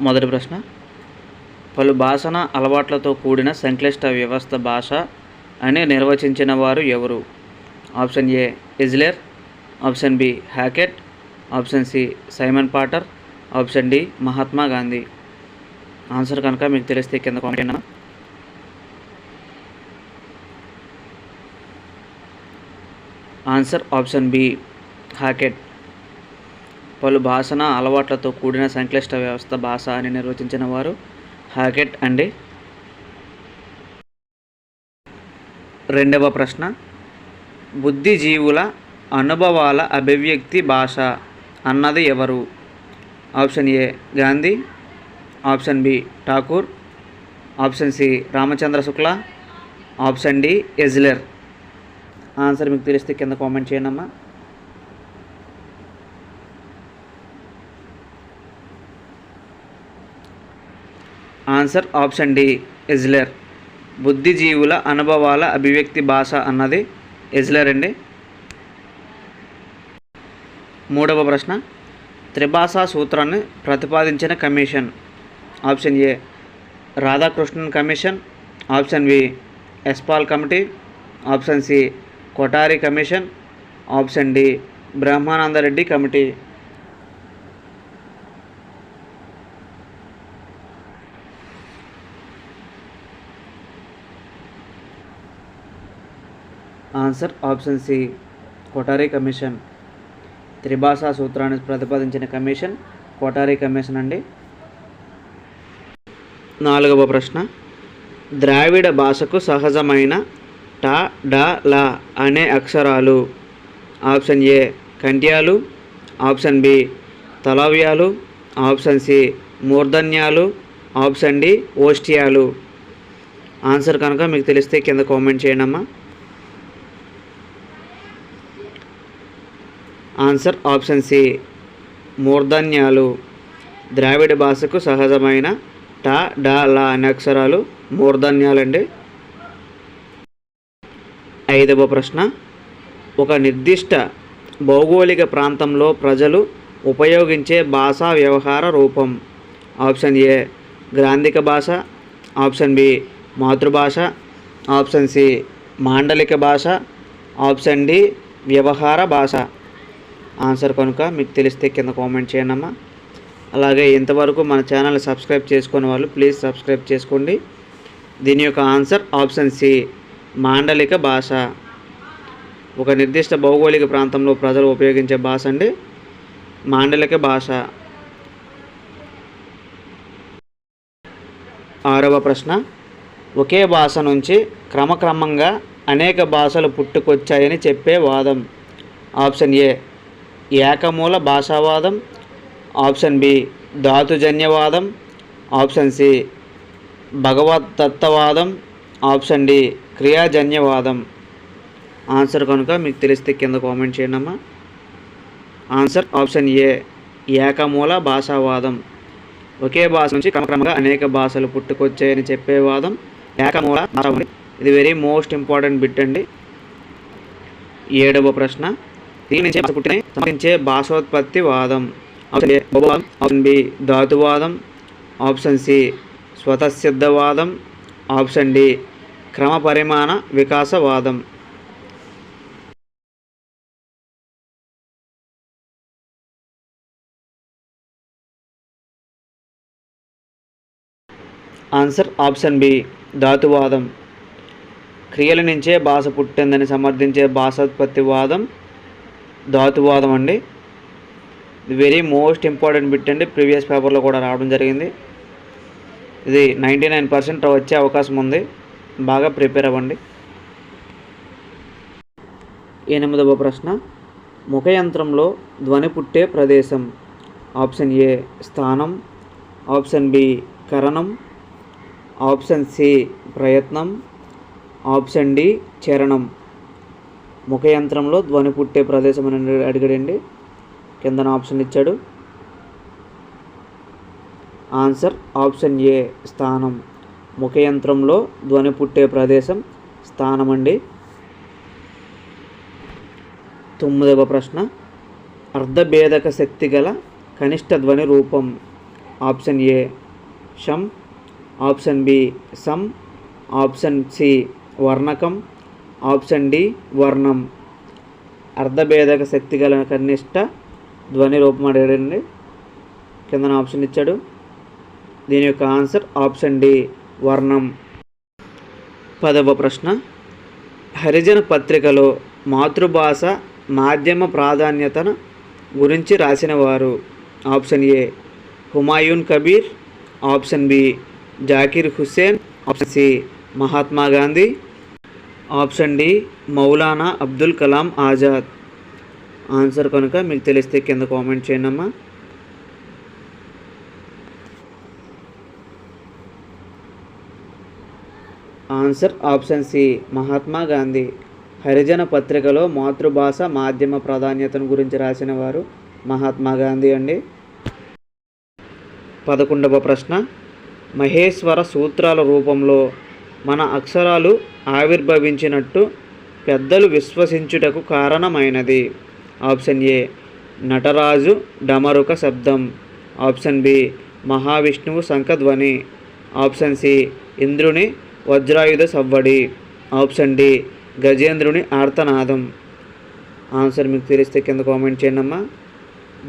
మొదటి ప్రశ్న, పలు భాషణ అలవాట్లతో కూడిన సంక్లిష్ట వ్యవస్థ భాష అని నిర్వచించిన వారు ఎవరు? ఆప్షన్ ఏ ఎజ్లెర్, option B Hockett, option C Simon Potter, option D Mahatma Gandhi. Answer కనుక మీకు తెలిస్తే కింద కామెంట్ చేయండి. Answer option B Hockett. పలు భాషణ అలవాట్లతో కూడిన సంక్లిష్ట వ్యవస్థ భాష అని నిర్వచించిన వారు హ్యాకెట్ అండి. రెండవ ప్రశ్న, బుద్ధిజీవుల అనుభవాల అభివ్యక్తి భాష అన్నది ఎవరు? Option A Gandhi, option B Thakur, option C Ramachandra Shukla, option D ఎజ్లెర్. ఆన్సర్ మీకు తెలిస్తే కింద కామెంట్ చేయండి అమ్మా. ఆన్సర్ ఆప్షన్ డి ఎజ్లెర్. బుద్ధిజీవుల అనుభవాల అభివ్యక్తి భాష అన్నది ఎజ్లెర్ అండి. మూడవ ప్రశ్న, త్రిభాషా సూత్రాన్ని ప్రతిపాదించిన commission. Option A Radhakrishnan commission, option B Yashpal committee, option C Kothari commission, option D Brahmananda Reddy committee. Answer option C Kothari commission. త్రిభాషా సూత్రాన్ని ప్రతిపాదించిన కమిషన్ కొఠారి కమిషన్ అండి. నాలుగవ ప్రశ్న, ద్రావిడ భాషకు సహజమైన ట, డ, ల అనే అక్షరాలు. ఆప్షన్ ఏ కంఠ్యాలు, ఆప్షన్ బి తలవ్యాలు, ఆప్షన్ సి మూర్ధన్యాలు, ఆప్షన్ డి ఓష్ట్యాలు. ఆన్సర్ కనుక మీకు తెలిస్తే కింద కామెంట్ చేయండి అమ్మా. ఆన్సర్ ఆప్షన్ సి మూర్ధన్యాలు. ద్రావిడ భాషకు సహజమైన ట, డ, ల అనే అక్షరాలు మూర్ధన్యాలండి. ఐదవ ప్రశ్న, ఒక నిర్దిష్ట భౌగోళిక ప్రాంతంలో ప్రజలు ఉపయోగించే భాషా వ్యవహార రూపం. ఆప్షన్ ఏ గ్రాంధిక భాష, ఆప్షన్ బి మాతృభాష, ఆప్షన్ సి మాండలిక భాష, ఆప్షన్ డి వ్యవహార భాష. ఆన్సర్ కనుక మీకు తెలిస్తే కింద కామెంట్ చేయండి అమ్మా. అలాగే ఇంతవరకు మన ఛానల్ సబ్స్క్రైబ్ చేసుకునే వాళ్ళు ప్లీజ్ సబ్స్క్రైబ్ చేసుకోండి. దీని యొక్క ఆన్సర్ ఆప్షన్ సి మాండలిక భాష. ఒక నిర్దిష్ట భౌగోళిక ప్రాంతంలో ప్రజలు ఉపయోగించే భాష అండి మాండలిక భాష. ఆరవ ప్రశ్న, ఒకే భాష నుంచి క్రమక్రమంగా అనేక భాషలు పుట్టుకొచ్చాయని చెప్పే వాదం. ఆప్షన్ ఏ ఏకమూల భాషావాదం, ఆప్షన్ బి ధాతుజన్యవాదం, ఆప్షన్ సి భగవద్దత్తవాదం, ఆప్షన్ డి క్రియాజన్యవాదం. ఆన్సర్ కనుక మీకు తెలిస్తే కింద కామెంట్ చేయండి అమ్మా. ఆన్సర్ ఆప్షన్ ఏ ఏకమూల భాషావాదం. ఒకే భాష నుంచి క్రమక్రమంగా అనేక భాషలు పుట్టుకొచ్చాయని చెప్పే వాదం ఏకమూల భాషావాదం. ఇది వెరీ మోస్ట్ ఇంపార్టెంట్ బిట్ అండి. ఏడవ ప్రశ్న, దీని నుంచి పుట్టిన సంబంధించే భాషోత్పత్తి వాదం. ఆప్షన్ ఏ బహువాదం, ఆప్షన్ బి ధాతువాదం, ఆప్షన్ సి స్వతసిద్ధవాదం, ఆప్షన్ డి క్రమ పరిమాణ వికాసవాదం. ఆన్సర్ ఆప్షన్ బి ధాతువాదం. క్రియల నుంచే భాష పుట్టిందని సమర్థించే భాషోత్పత్తి వాదం ధాతువాదం అండి. వెరీ మోస్ట్ ఇంపార్టెంట్ బిట్ అండి. ప్రీవియస్ పేపర్లో కూడా రావడం జరిగింది. ఇది 99% వచ్చే అవకాశం ఉంది. బాగా ప్రిపేర్ అవ్వండి. ఎనిమిదవ ప్రశ్న, ముఖయంత్రంలో ధ్వని పుట్టే ప్రదేశం. ఆప్షన్ ఏ స్థానం, ఆప్షన్ బి కరణం, ఆప్షన్ సి ప్రయత్నం, ఆప్షన్ డి చరణం. ముఖయంత్రంలో ధ్వని పుట్టే ప్రదేశం అని అడిగాడండి. కిందన ఆప్షన్ ఇచ్చాడు. ఆన్సర్ ఆప్షన్ ఏ స్థానం. ముఖయంత్రంలో ధ్వని పుట్టే ప్రదేశం స్థానం అండి. 9వ ప్రశ్న, అర్ధభేదక శక్తి గల కనిష్ట ధ్వని రూపం. ఆప్షన్ ఏ శం, ఆప్షన్ బి సం, ఆప్షన్ సి వర్ణకం, ఆప్షన్ డి వర్ణం. అర్ధభేదక శక్తి గల కనిష్ట ధ్వని రూపం అడిగాడండి. కింద ఆప్షన్ ఇచ్చాడు. దీని యొక్క ఆన్సర్ ఆప్షన్ డి వర్ణం. 10వ ప్రశ్న, హరిజన పత్రికలో మాతృభాష మాధ్యమ ప్రాధాన్యతను గురించి రాసిన వారు. Option A Humayun Kabir, option B Zakir Hussain, option C Mahatma Gandhi, option D Maulana Abdul Kalam Azad. Answer కనుక మీకు తెలిస్తే కింద కామెంట్ చేయండి అమ్మా. Answer option C Mahatma Gandhi. Harijan పత్రికలో మాతృభాష మాధ్యమ ప్రాధాన్యతను గురించి రాసిన వారు మహాత్మా గాంధీ అండి. 11వ ప్రశ్న, మహేశ్వర సూత్రాల రూపంలో మన అక్షరాలు ఆవిర్భవించినట్టు పెద్దలు విశ్వసించుటకు కారణమైనది. ఆప్షన్ ఏ నటరాజు డమరుక శబ్దం, ఆప్షన్ బి మహావిష్ణువు శంఖధ్వని, ఆప్షన్ సి ఇంద్రుని వజ్రాయుధ సవ్వడి, ఆప్షన్ డి గజేంద్రుని ఆర్తనాదం. ఆన్సర్ మీకు తెలిస్తే కింద కామెంట్ చేయండి అమ్మా.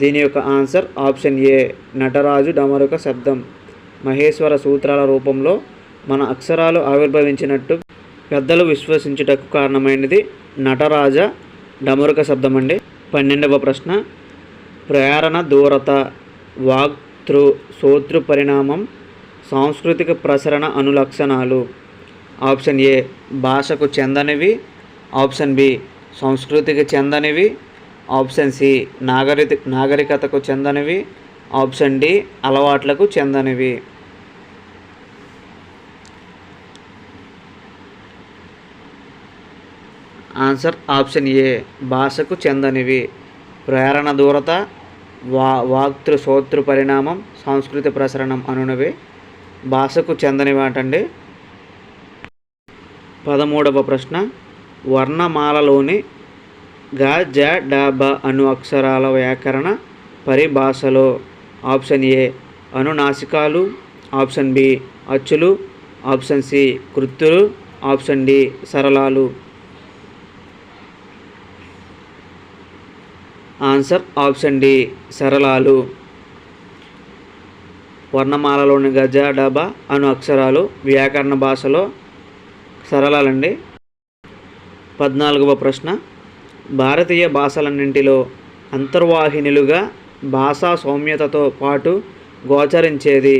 దీని యొక్క ఆన్సర్ ఆప్షన్ ఏ నటరాజు డమరుక శబ్దం. మహేశ్వర సూత్రాల రూపంలో మన అక్షరాలు ఆవిర్భవించినట్టు పెద్దలు విశ్వసించుటకు కారణమైనది నటరాజ డమరుక శబ్దం అండి. 12వ ప్రశ్న, ప్రేరణ దూరత వాక్తృ శ్రోతృ పరిణామం సాంస్కృతిక ప్రసరణ అనులక్షణాలు. ఆప్షన్ ఏ భాషకు చెందనివి, ఆప్షన్ బి సంస్కృతికి చెందనివి, ఆప్షన్ సి నాగరికతకు చెందనివి, ఆప్షన్ డి అలవాట్లకు చెందనివి. ఆన్సర్ ఆప్షన్ ఏ భాషకు చెందనివి. ప్రేరణ దూరత వాక్తృ శ్రోతృ పరిణామం సాంస్కృతిక ప్రసరణం అనునవి భాషకు చెందనివి అంటండి. 13వ ప్రశ్న, వర్ణమాలలోని గ జ డ బ అను అక్షరాల వ్యాకరణ పరిభాషలో. ఆప్షన్ ఏ అనునాసికాలు, ఆప్షన్ బి అచ్చులు, ఆప్షన్ సి కృత్తులు, ఆప్షన్ డి సరళాలు. ఆన్సర్ ఆప్షన్ డి సరళాలు. వర్ణమాలలోని గజ డబ అను అక్షరాలు వ్యాకరణ భాషలో సరళాలండి. 14వ ప్రశ్న, భారతీయ భాషలన్నింటిలో అంతర్వాహినులుగా భాషా సౌమ్యతతో పాటు గోచరించేది.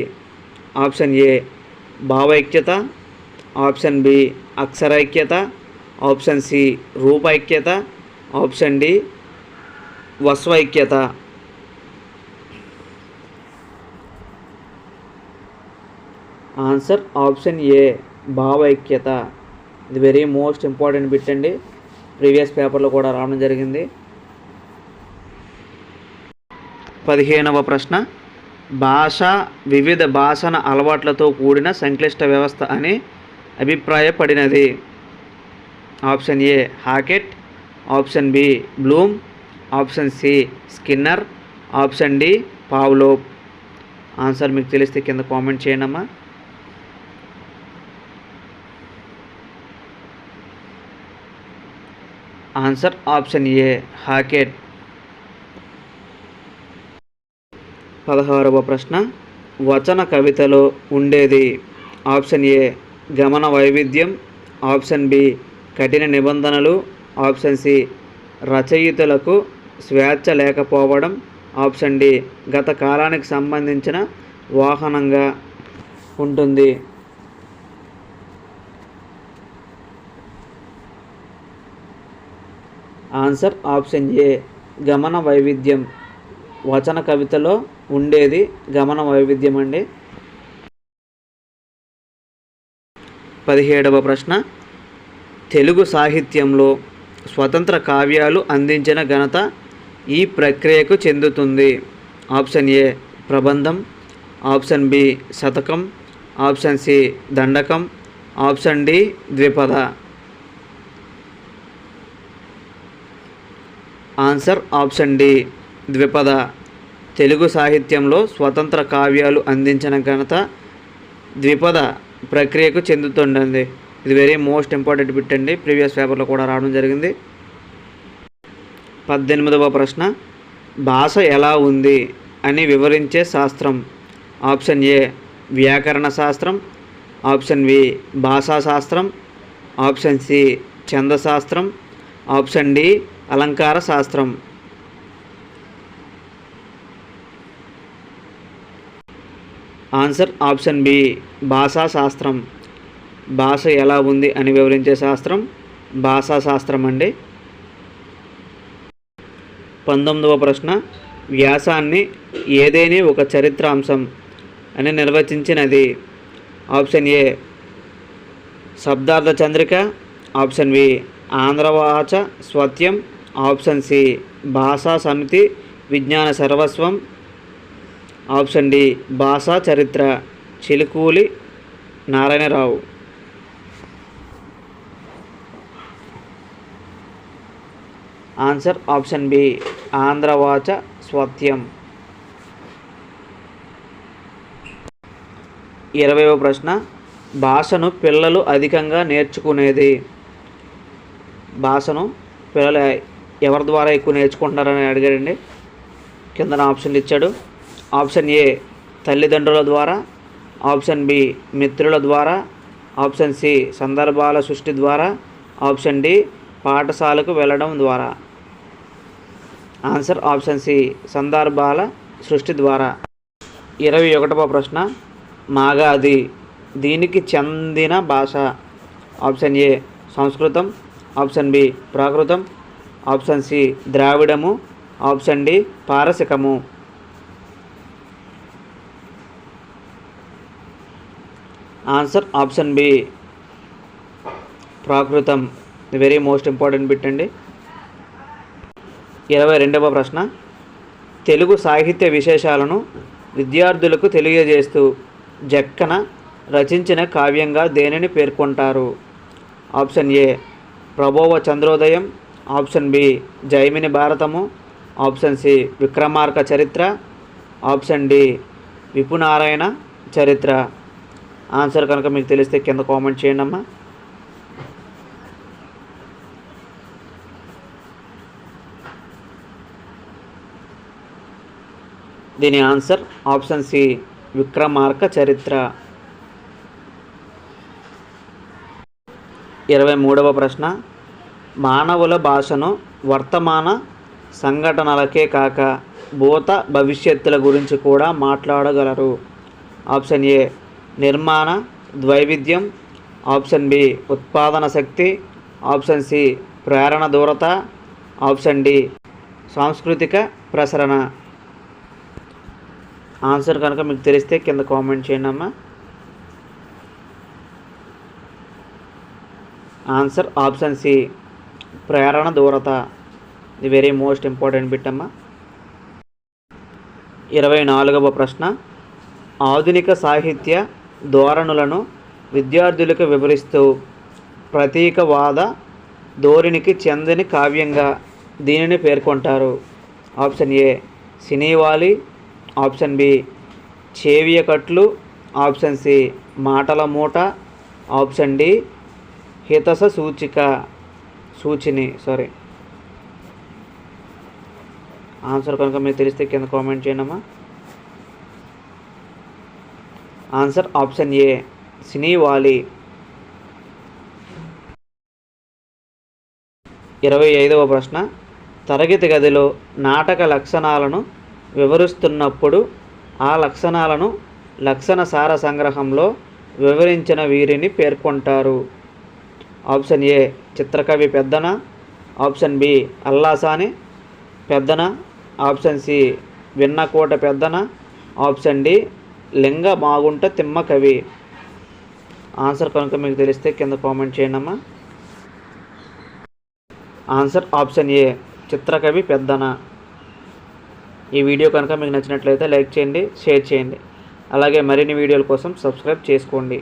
ఆప్షన్ ఏ భావైక్యత, ఆప్షన్ బి అక్షరైక్యత, ఆప్షన్ సి రూపైక్యత, ఆప్షన్ డి వస్వైక్యత. ఆన్సర్ ఆప్షన్ ఏ భావైక్యత. ఇది వెరీ మోస్ట్ ఇంపార్టెంట్ బిట్ అండి. ప్రీవియస్ పేపర్లో కూడా రావడం జరిగింది. 15వ ప్రశ్న, భాష వివిధ భాషణ అలవాట్లతో కూడిన సంక్లిష్ట వ్యవస్థ అని అభిప్రాయపడినది. Option A Hockett, option B Bloom, option C Skinner, option D Pavlov. Answer మీకు తెలిస్తే కింద కామెంట్ చేయండి అమ్మా. Answer option A హాకెట్. 16వ ప్రశ్న, వచన కవితలో ఉండేది. ఆప్షన్ ఏ గమన వైవిధ్యం, ఆప్షన్ బి కఠిన నిబంధనలు, ఆప్షన్ సి రచయితలకు స్వేచ్ఛ లేకపోవడం, ఆప్షన్ డి గత కాలానికి సంబంధించిన వాహనంగా ఉంటుంది. ఆన్సర్ ఆప్షన్ ఏ గమన వైవిధ్యం. వచన కవితలో ఉండేది గమన వైవిధ్యం అండి. 17వ ప్రశ్న, తెలుగు సాహిత్యంలో స్వతంత్ర కావ్యాలు అందించిన ఘనత ఈ ప్రక్రియకు చెందుతుంది. ఆప్షన్ ఏ ప్రబంధం, ఆప్షన్ బి శతకం, ఆప్షన్ సి దండకం, ఆప్షన్ డి ద్విపద. ఆన్సర్ ఆప్షన్ డి ద్విపద. తెలుగు సాహిత్యంలో స్వతంత్ర కావ్యాలు అందించిన ఘనత ద్విపద ప్రక్రియకు చెందుతుందండి. ఇది వెరీ మోస్ట్ ఇంపార్టెంట్ బిట్ అండి, ప్రీవియస్ పేపర్లో కూడా రావడం జరిగింది. 18వ ప్రశ్న, భాష ఎలా ఉంది అని వివరించే శాస్త్రం. ఆప్షన్ ఏ వ్యాకరణ శాస్త్రం, ఆప్షన్ బి భాషా శాస్త్రం, ఆప్షన్ సి ఛందశాస్త్రం, ఆప్షన్ డి అలంకార శాస్త్రం. ఆన్సర్ ఆప్షన్ బి భాషా శాస్త్రం. భాష ఎలా ఉంది అని వివరించే శాస్త్రం భాషా శాస్త్రం అండి. 19వ ప్రశ్న, వ్యాసాన్ని ఏదేని ఒక చరిత్రాంశం అని నిర్వచించినది. ఆప్షన్ ఏ శబ్దార్థ చంద్రిక, ఆప్షన్ బి ఆంధ్రవాచ స్వత్యం, ఆప్షన్ సి భాషా సమితి విజ్ఞాన సర్వస్వం, ఆప్షన్ డి భాషా చరిత్ర Chilukuri Narayana Rao. Answer option B ఆంధ్రవాచ స్వత్యం. 20వ ప్రశ్న, భాషను పిల్లలు అధికంగా నేర్చుకునేది. భాషను పిల్లలు ఎవరి ద్వారా ఎక్కువ నేర్చుకుంటున్నారని అడిగాడండి. కింద ఆప్షన్లు ఇచ్చాడు. ఆప్షన్ ఏ తల్లిదండ్రుల ద్వారా, ఆప్షన్ బి మిత్రుల ద్వారా, ఆప్షన్ సి సందర్భాల సృష్టి ద్వారా, ఆప్షన్ డి పాఠశాలకు వెళ్ళడం ద్వారా. ఆన్సర్ ఆప్షన్ సి సందర్భాల సృష్టి ద్వారా. 21వ ప్రశ్న, మాగాది దీనికి చెందిన భాష. ఆప్షన్ ఏ సంస్కృతం, ఆప్షన్ బి ప్రాకృతం, ఆప్షన్ సి ద్రావిడము, ఆప్షన్ డి పారసికము. ఆన్సర్ ఆప్షన్ బి ప్రాకృతం. వెరీ మోస్ట్ ఇంపార్టెంట్ బిట్ అండి. 22వ ప్రశ్న, తెలుగు సాహిత్య విశేషాలను విద్యార్థులకు తెలియజేస్తూ జక్కన రచించిన కావ్యంగా దేనిని పేర్కొంటారు. ఆప్షన్ ఏ ప్రభోవ చంద్రోదయం, ఆప్షన్ బి జైమిని భారతము, ఆప్షన్ సి విక్రమార్క చరిత్ర, ఆప్షన్ డి విపునారాయణ చరిత్ర. ఆన్సర్ కనుక మీకు తెలిస్తే కింద కామెంట్ చేయండి అమ్మా. దీని ఆన్సర్ ఆప్షన్ సి విక్రమార్క చరిత్ర. 23వ ప్రశ్న, మానవుల భాషను వర్తమాన సంఘటనలకే కాక భూత భవిష్యత్తుల గురించి కూడా మాట్లాడగలరు. ఆప్షన్ ఏ నిర్మాణ ద్వైవిధ్యం, ఆప్షన్ బి ఉత్పాదన శక్తి, ఆప్షన్ సి ప్రేరణ దూరత, ఆప్షన్ డి సాంస్కృతిక ప్రసరణ. ఆన్సర్ కనుక మీకు తెలిస్తే కింద కామెంట్ చేయండి అమ్మా. ఆన్సర్ ఆప్షన్ సి ప్రేరణ దూరత. ఇది వెరీ మోస్ట్ ఇంపార్టెంట్ బిట్ అమ్మా. 24వ ప్రశ్న, ఆధునిక సాహిత్య ధోరణులను విద్యార్థులకు వివరిస్తూ ప్రతీకవాద ధోరణికి చెందని కావ్యంగా దీనిని పేర్కొంటారు. ఆప్షన్ ఏ సినీవాలి, ఆప్షన్ బి చేవియకట్లు, ఆప్షన్ సి మాటల మూట, ఆప్షన్ డి హితస సూచిని. ఆన్సర్ కనుక మీకు తెలిస్తే కింద కామెంట్ చేయండి అమ్మా. Answer option A సినీవాలి. 25వ ప్రశ్న, తరగతి గదిలో నాటక లక్షణాలను వివరిస్తున్నప్పుడు ఆ లక్షణాలను లక్షణ సార సంగ్రహంలో వివరించిన వీరిని పేర్కొంటారు. Option A Chitrakavi Peddana, option B Allasani Peddana, option C Vinnakota Peddana, option D Linga Magunta Timma కవి. ఆన్సర్ కనుక మీకు తెలిస్తే కింద కామెంట్ చేయండి అమ్మా. Answer option A Chitrakavi Peddana. ఈ వీడియో కనుక మీకు నచ్చినట్లయితే లైక్ చేయండి, షేర్ చేయండి. అలాగే మరిన్ని వీడియోల కోసం సబ్స్క్రైబ్ చేసుకోండి.